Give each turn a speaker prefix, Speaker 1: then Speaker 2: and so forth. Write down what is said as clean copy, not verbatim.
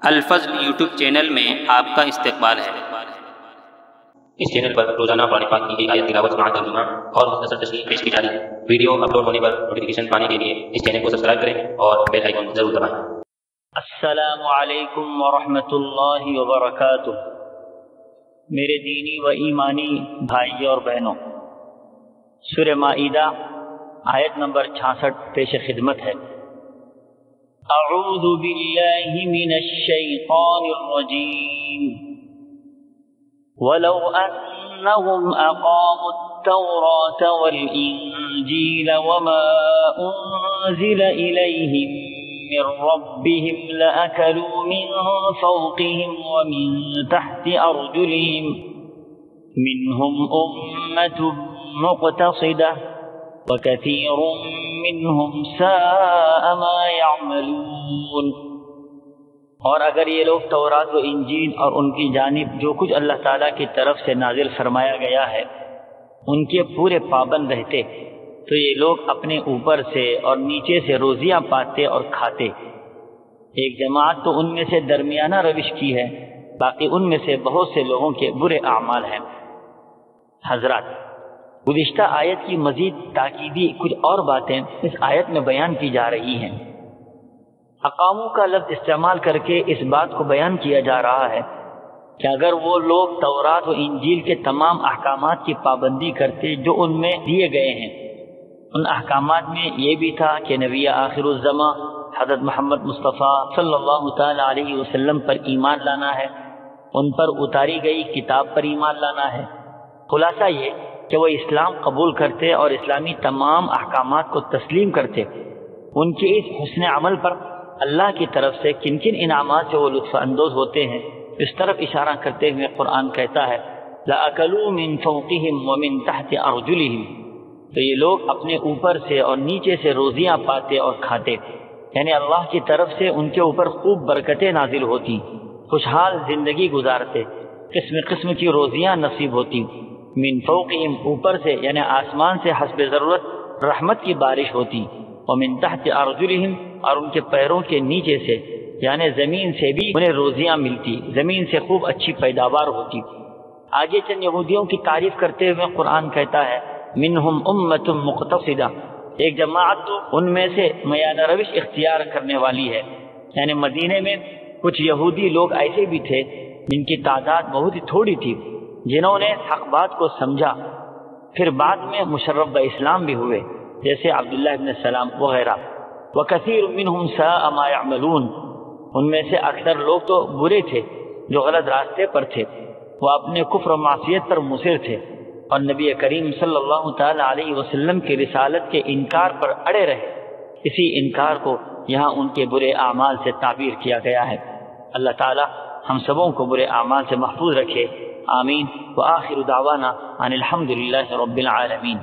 Speaker 1: الفضل YouTube channel میں آپ کا استقبال ہے۔
Speaker 2: اس چینل پر روزانہ قرآن پاک کی ایک آیت تلاوت سماعت ترجمہ اور مختصر تشریح پیش کی جا رہی ہے۔ ویڈیو اپلوڈ ہونے پر نوٹیفیکیشن پانے کے لیے اس چینل کو سبسکرائب کریں اور بیل آئیکن ضرور دبائیں۔
Speaker 3: السلام علیکم ورحمۃ اللہ وبرکاتہ۔ میرے دینی و ایمانی بھائی اور بہنوں، سورہ مائدہ آیت نمبر 66 پیش خدمت ہے۔ اعوذ باللہ من الشیطان الرجیم وَلَوْ أَنَّهُمْ أَقَامُوا التَّوْرَاةَ وَالْإِنْجِيلَ وَمَا أُنْزِلَ إِلَيْهِمْ مِنْ رَبِّهِمْ لَأَكَلُوا مِنْ فَوْقِهِمْ وَمِنْ تَحْتِ أَرْجُلِهِمْ مِنْهُمْ أُمَّةٌ مُقْتَصِدَةٌ وَكَثِيرٌ مِنْهُمْ سَاءَ مَا يَعْمَلُونَ۔ اور اگر یہ لوگ تورات و انجیل اور ان کی جانب جو کچھ اللہ تعالیٰ کی طرف سے نازل فرمایا گیا ہے ان کے پورے پابند رہتے تو یہ لوگ اپنے اوپر سے اور نیچے سے روزیاں پاتے اور کھاتے۔ ایک جماعت تو ان میں سے درمیانہ روش کی ہے، باقی ان میں سے بہت سے لوگوں کے برے اعمال ہیں۔ حضرات، گزشتہ آیت کی مزید تاکیدی کچھ اور باتیں اس آیت میں بیان کی جا رہی ہیں۔ اقاموں کا لفظ استعمال کر کے اس بات کو بیان کیا جا رہا ہے کہ اگر وہ لوگ تورات و انجیل کے تمام احکامات کی پابندی کرتے جو ان میں دیے گئے ہیں، ان احکامات میں یہ بھی تھا کہ نبی آخر الزماں حضرت محمد مصطفیٰ صلی اللہ تعالی علیہ وسلم پر ایمان لانا ہے، ان پر اتاری گئی کتاب پر ایمان لانا ہے۔ خلاصہ یہ کہ وہ اسلام قبول کرتے اور اسلامی تمام احکامات کو تسلیم کرتے۔ ان کے اس حسن عمل پر اللہ کی طرف سے کن کن انعامات سے وہ لطف اندوز ہوتے ہیں، اس طرف اشارہ کرتے ہوئے قرآن کہتا ہے لَأَكَلُوا مِن فَوْقِهِمْ وَمِن تَحْتِ أَرْجُلِهِمْ۔ تو یہ لوگ اپنے اوپر سے اور نیچے سے روزیاں پاتے اور کھاتے، یعنی اللہ کی طرف سے ان کے اوپر خوب برکتیں نازل ہوتی، خوشحال زندگی گزارتے، قسم قسم کی روزیاں نصیب ہوتی۔ من فوقہم، اوپر سے یعنی آسمان سے حسب ضرورت رحمت کی بارش ہوتی، ومن تحت ارجلہم، اور ان کے پیروں کے نیچے سے یعنی زمین سے بھی انہیں روزیاں ملتی، زمین سے خوب اچھی پیداوار ہوتی۔ آگے چند یہودیوں کی تعریف کرتے ہوئے قرآن کہتا ہے منہم امۃ مقتصدہ، ایک جماعت تو ان میں سے میانہ روش اختیار کرنے والی ہے، یعنی مدینے میں کچھ یہودی لوگ ایسے بھی تھے جن کی تعداد بہت ہی تھوڑی تھی، جنہوں نے حق بات کو سمجھا، پھر بعد میں مشرف باسلام بھی ہوئے، جیسے عبداللہ ابن سلام وغیرہ۔ وَكَثِيرٌ مِّنْهُمْ سَاءَ مَا يَعْمَلُونَ، ان میں سے اکثر لوگ تو برے تھے جو غلط راستے پر تھے، وہ اپنے کفر و معصیت پر مصر تھے اور نبی کریم صلی اللہ تعالی علیہ وسلم کی رسالت کے انکار پر اڑے رہے۔ اسی انکار کو یہاں ان کے برے اعمال سے تعبیر کیا گیا ہے۔ اللہ تعالی ہم سبوں کو برے اعمال سے محفوظ رکھے، آمین۔ وآخر دعوانا ان الحمد للہ رب العالمین۔